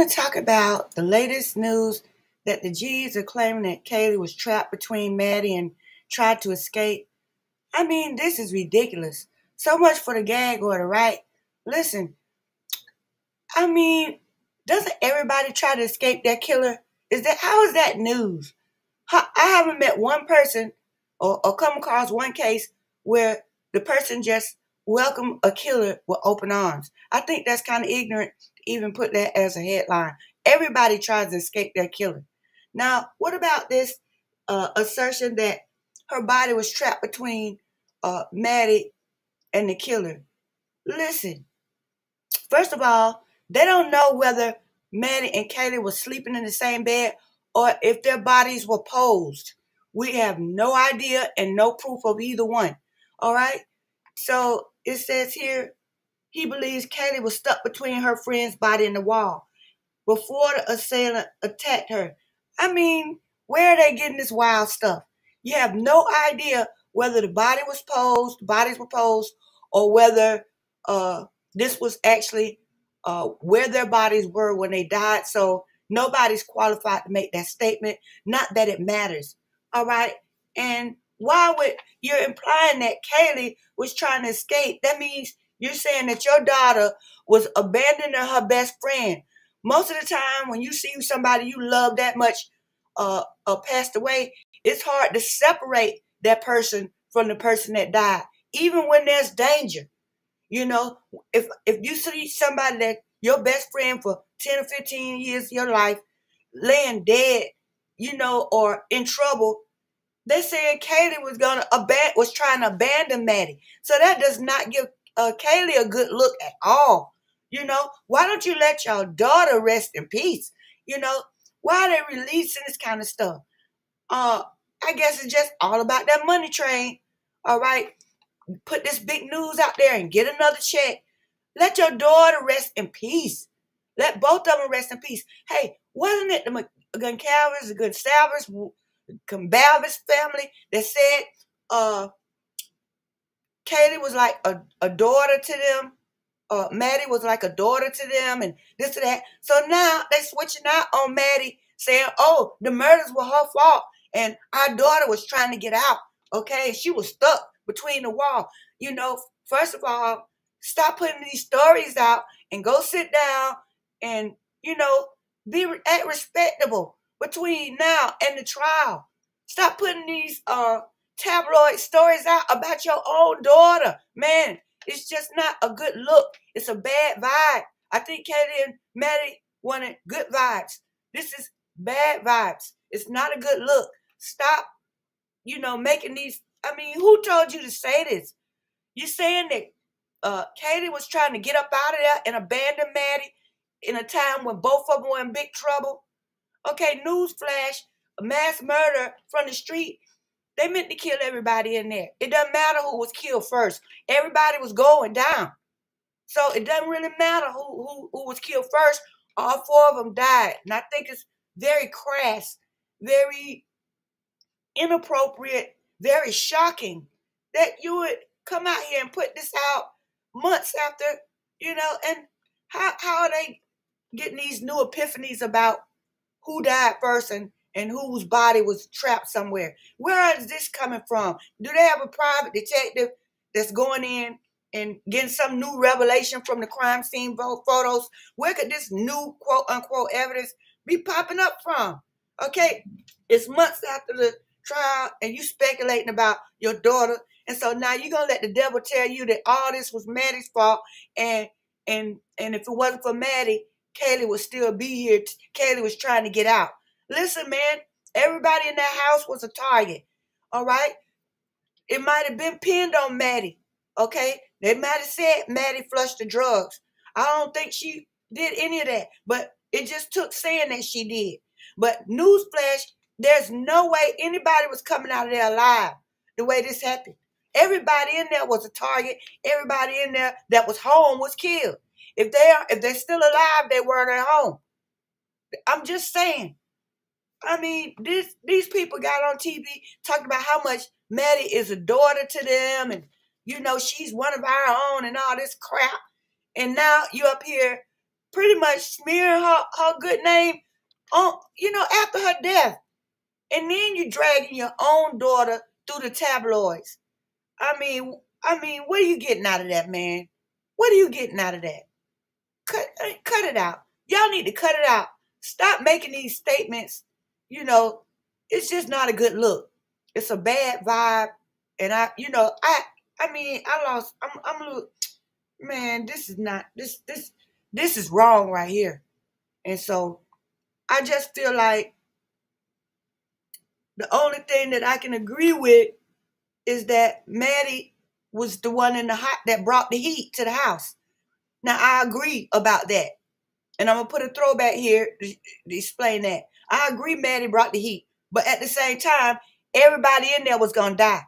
want to talk about the latest news that the G's are claiming that Kaylee was trapped between Maddie and tried to escape. I mean, this is ridiculous. So much for the gag order, right? Listen, I mean, doesn't everybody try to escape their killer? How is that news? I haven't met one person or come across one case where the person just welcomed a killer with open arms. I think that's kind of ignorant to even put that as a headline. Everybody tries to escape their killer. Now, what about this assertion that her body was trapped between Maddie and the killer? Listen, first of all, they don't know whether Maddie and Kaylee were sleeping in the same bed or if their bodies were posed. We have no idea and no proof of either one. All right? So it says here, he believes Kaylee was stuck between her friend's body and the wall before the assailant attacked her. I mean, where are they getting this wild stuff? You have no idea whether the bodies were posed, or whether this was actually where their bodies were when they died. So nobody's qualified to make that statement. Not that it matters. All right. And why would you're implying that Kaylee was trying to escape? That means you're saying that your daughter was abandoning her best friend. Most of the time, when you see somebody you love that much passed away, it's hard to separate that person from the person that died, even when there's danger. You know, if you see somebody that your best friend for 10 or 15 years of your life laying dead, or in trouble, they said Kaylee was trying to abandon Maddie. So that does not give Kaylee a good look at all. Why don't you let your daughter rest in peace? Why are they releasing this kind of stuff? I guess it's just all about that money train. All right. Put this big news out there and get another check. Let your daughter rest in peace. Let both of them rest in peace. Hey, wasn't it the Goncalves, the Goncalves family that said Kaylee was like a daughter to them? Maddie was like a daughter to them, and this and that. So now they switching out on Maddie, saying, oh, the murders were her fault, and our daughter was trying to get out. Okay, she was stuck between the wall. First of all, stop putting these stories out and go sit down and, act respectable between now and the trial. Stop putting these tabloid stories out about your own daughter. Man, it's just not a good look. It's a bad vibe. I think Kaylee and Maddie wanted good vibes. This is bad vibes. It's not a good look. Stop, making these. I mean, who told you to say this? You're saying that Kaylee was trying to get up out of there and abandon Maddie in a time when both of them were in big trouble? Okay, newsflash, a mass murder from the street. They meant to kill everybody in there. It doesn't matter who was killed first. Everybody was going down. So it doesn't really matter who was killed first. All four of them died. And I think it's very crass, very inappropriate, very shocking that you would come out here and put this out months after, and how are they getting these new epiphanies about who died first and whose body was trapped somewhere? Where is this coming from? Do they have a private detective that's going in and getting some new revelation from the crime scene photos? Where could this new quote unquote evidence be popping up from? Okay, it's months after the trial and you speculating about your daughter, and so now you're gonna let the devil tell you that all this was Maddie's fault, and if it wasn't for Maddie, Kaylee would still be here. Kaylee was trying to get out. Listen, man, everybody in that house was a target. All right, it might have been pinned on Maddie. Okay, they might have said Maddie flushed the drugs. I don't think she did any of that, but it just took saying that she did. But newsflash, there's no way anybody was coming out of there alive the way this happened. Everybody in there was a target. Everybody in there that was home was killed. If they're still alive, they weren't at home. I'm just saying. I mean, these people got on TV talking about how much Maddie is a daughter to them, and she's one of our own and all this crap. And now you up here pretty much smearing her good name on, after her death. And then you dragging your own daughter through the tabloids. What are you getting out of that, man? What are you getting out of that? Cut it out. Y'all need to cut it out. Stop making these statements. It's just not a good look. It's a bad vibe. And I lost. I'm a little, man. This is not this is wrong right here. And so I just feel like the only thing that I can agree with is that Maddie was the one in the hot that brought the heat to the house. Now I agree about that. And I'm gonna put a throwback here to explain that. I agree Maddie brought the heat. But at the same time, everybody in there was gonna die.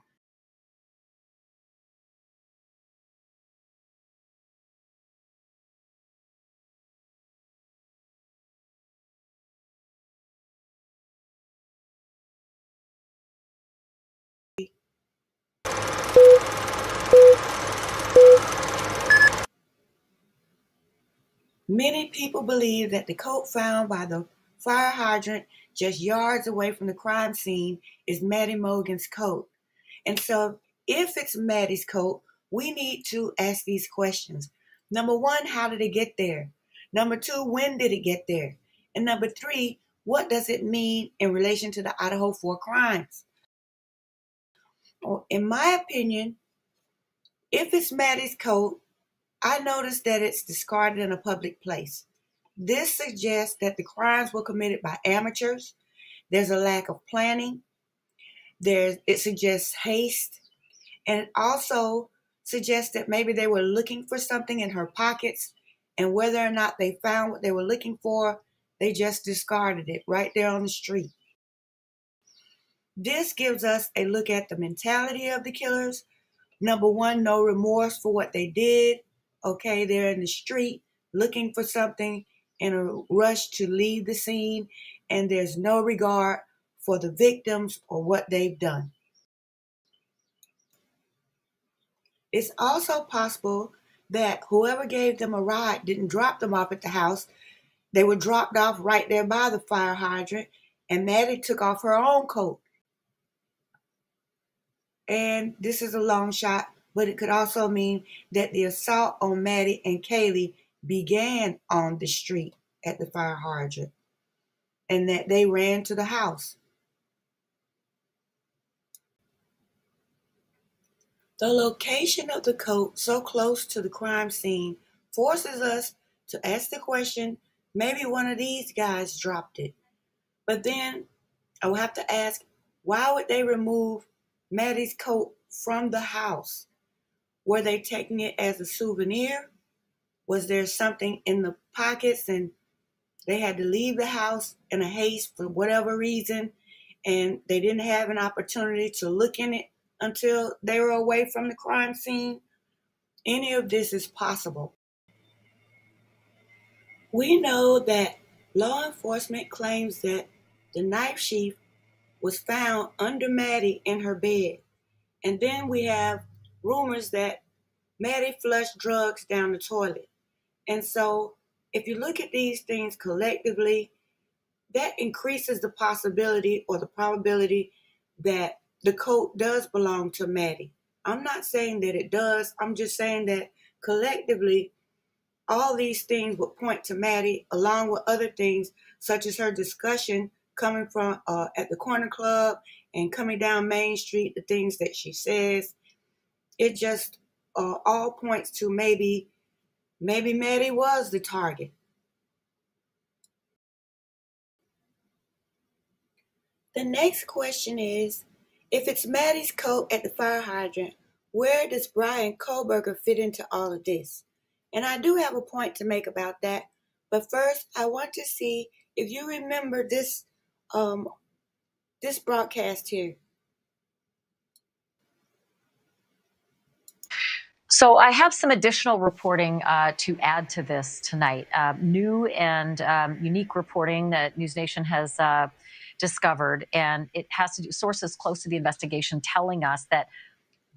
Many people believe that the coat found by the fire hydrant just yards away from the crime scene is Maddie Mogan's coat. And so, if it's Maddie's coat, we need to ask these questions. Number one, how did it get there? Number two, when did it get there? And number three, what does it mean in relation to the Idaho 4 crimes? Well, in my opinion, if it's Maddie's coat, I noticed that it's discarded in a public place. This suggests that the crimes were committed by amateurs. There's a lack of planning. It suggests haste. And it also suggests that maybe they were looking for something in her pockets, and whether or not they found what they were looking for, they just discarded it right there on the street. This gives us a look at the mentality of the killers. Number one, no remorse for what they did. Okay, they're in the street looking for something in a rush to leave the scene, and there's no regard for the victims or what they've done. It's also possible that whoever gave them a ride didn't drop them off at the house. They were dropped off right there by the fire hydrant, and Maddie took off her own coat. And this is a long shot, but it could also mean that the assault on Maddie and Kaylee began on the street at the fire hydrant and that they ran to the house. The location of the coat so close to the crime scene forces us to ask the question, maybe one of these guys dropped it. But then I will have to ask, why would they remove Maddie's coat from the house? Were they taking it as a souvenir? Was there something in the pockets and they had to leave the house in a haste for whatever reason, and they didn't have an opportunity to look in it until they were away from the crime scene? Any of this is possible. We know that law enforcement claims that the knife sheath was found under Maddie in her bed. And then we have rumors that Maddie flushed drugs down the toilet. And so if you look at these things collectively, that increases the possibility or the probability that the coat does belong to Maddie. I'm not saying that it does. I'm just saying that collectively, all these things would point to Maddie, along with other things, such as her discussion coming from at the corner club and coming down Main Street, the things that she says. It just all points to maybe Maddie was the target. The next question is, if it's Maddie's coat at the fire hydrant, where does Brian Kohlberger fit into all of this? And I do have a point to make about that. But first, I want to see if you remember this broadcast here. So I have some additional reporting to add to this tonight. New and unique reporting that News Nation has discovered, and it has to do sources close to the investigation telling us that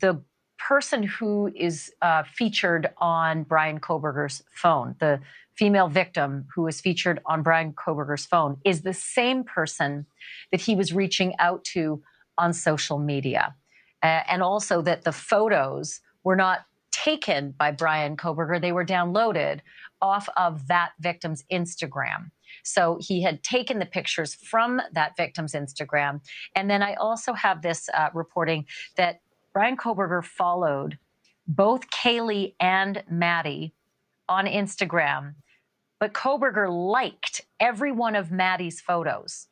the person who is featured on Brian Koberger's phone, the female victim who was featured on Brian Koberger's phone, is the same person that he was reaching out to on social media. And also that the photos were not taken by Brian Koberger, they were downloaded off of that victim's Instagram. So he had taken the pictures from that victim's Instagram. And then I also have this reporting that Brian Koberger followed both Kaylee and Maddie on Instagram, but Koberger liked every one of Maddie's photos.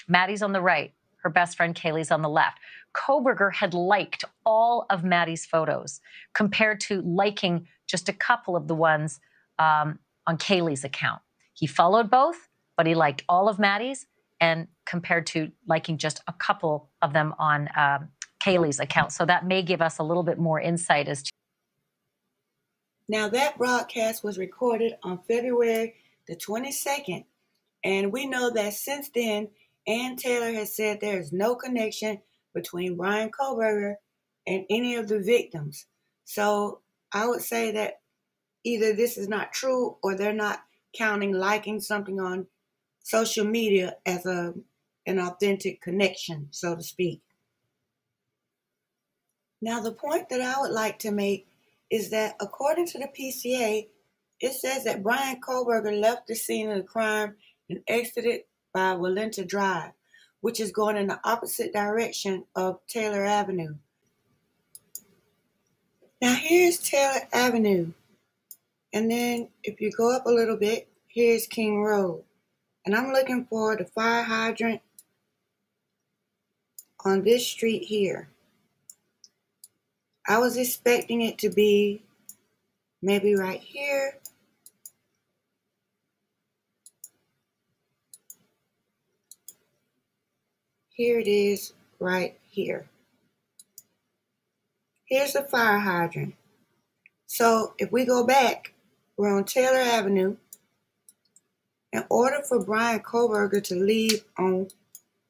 Maddie's on the right, her best friend Kaylee's on the left. Koberger had liked all of Maddie's photos compared to liking just a couple of the ones on Kaylee's account. He followed both, but he liked all of Maddie's, and compared to liking just a couple of them on Kaylee's account. So that may give us a little bit more insight as to. Now, that broadcast was recorded on February the 22nd, and we know that since then, Ann Taylor has said there is no connection between Brian Koberger and any of the victims. So I would say that either this is not true or they're not counting liking something on social media as an authentic connection, so to speak. Now, the point that I would like to make is that according to the PCA, it says that Brian Koberger left the scene of the crime and exited by Walenta Drive, which is going in the opposite direction of Taylor Avenue. Now, here's Taylor Avenue. And then if you go up a little bit, here's King Road. And I'm looking for the fire hydrant on this street here. I was expecting it to be maybe right here. Here it is right here. Here's the fire hydrant. So if we go back, we're on Taylor Avenue. In order for Brian Koberger to leave on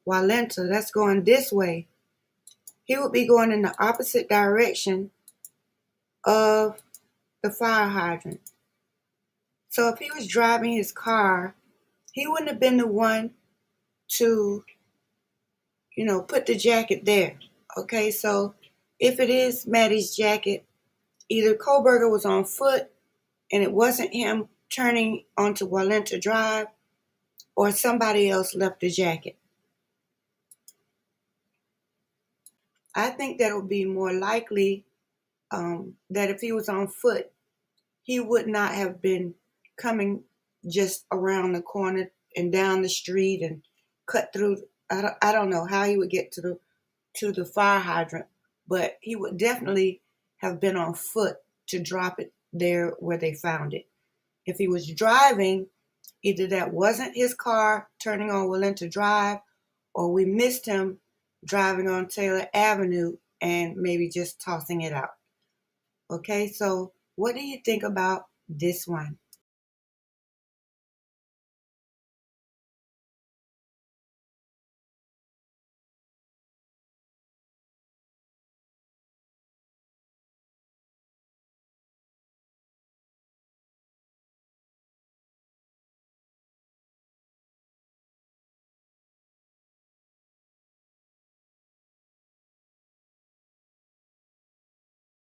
Walenta, that's going this way, he would be going in the opposite direction of the fire hydrant. So if he was driving his car, he wouldn't have been the one to, put the jacket there. Okay, so if it is Maddie's jacket, either Koberger was on foot and it wasn't him turning onto Walenta Drive, or somebody else left the jacket. I think that it would be more likely that if he was on foot, he would not have been coming just around the corner and down the street and cut through. I don't know how he would get to the fire hydrant, but he would definitely have been on foot to drop it there where they found it. If he was driving, either that wasn't his car turning on Walenta Drive, or we missed him driving on Taylor Avenue and maybe just tossing it out. Okay, so what do you think about this one?